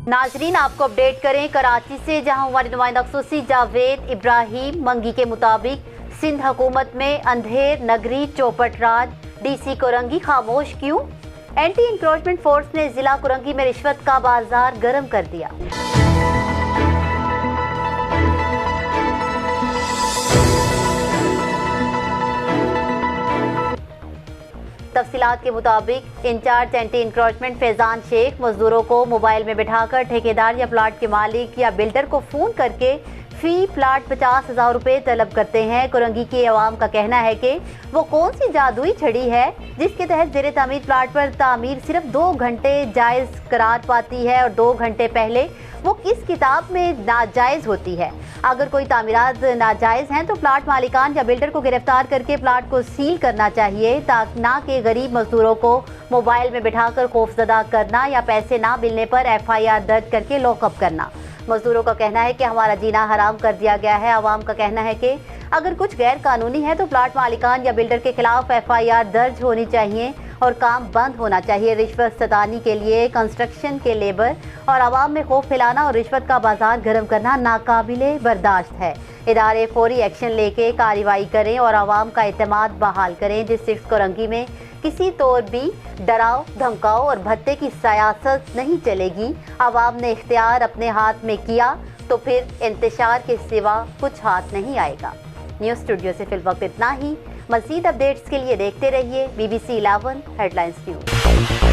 नाजरीन, आपको अपडेट करें कराची से, जहां हमारे नुमाइंदा खुसूसी जावेद इब्राहिम मंगी के मुताबिक सिंध हुकूमत में अंधेर नगरी चौपट राज, DC कोरंगी खामोश क्यों? एंटी इंक्रोचमेंट फोर्स ने जिला कोरंगी में रिश्वत का बाजार गर्म कर दिया। तफसीलात के मुताबिक in charge anti encroachment Faizan Shaikh मजदूरों को मोबाइल में बिठाकर ठेकेदार या प्लाट के मालिक या बिल्डर को फोन करके फी प्लाट 50,000 रुपये तलब करते हैं। कोरंगी की आवाम का कहना है कि वो कौन सी जादुई छड़ी है जिसके तहत ज़ेरे तामीर प्लाट पर तामीर सिर्फ 2 घंटे जायज़ करार पाती है और 2 घंटे पहले वो किस किताब में नाजायज़ होती है। अगर कोई तामीरात नाजायज़ हैं तो प्लाट मालिकान या बिल्डर को गिरफ्तार करके प्लाट को सील करना चाहिए, ताकि ना कि गरीब मजदूरों को मोबाइल में बिठाकर खौफजदा करना या पैसे ना मिलने पर FIR दर्ज करके लॉकअप करना। मजदूरों का कहना है कि हमारा जीना हराम कर दिया गया है। आवाम का कहना है कि अगर कुछ गैर कानूनी है तो प्लाट मालिकान या बिल्डर के खिलाफ FIR दर्ज होनी चाहिए और काम बंद होना चाहिए। रिश्वत सतानी के लिए कंस्ट्रक्शन के लेबर और आवाम में खौफ फैलाना और रिश्वत का बाजार गर्म करना नाकाबिले बर्दाश्त है। इदारे फौरी एक्शन लेके कार्रवाई करें और आवाम का एतमाद बहाल करें, जिससे कोरंगी में किसी तौर भी डराओ धमकाओ और भत्ते की सियासत नहीं चलेगी। आवाम ने इख्तियार अपने हाथ में किया तो फिर इंतशार के सिवा कुछ हाथ नहीं आएगा। न्यूज़ स्टूडियो से फिलवक्त इतना ही। मज़ीद अपडेट्स के लिए देखते रहिए BBC 11 हेडलाइंस न्यूज़।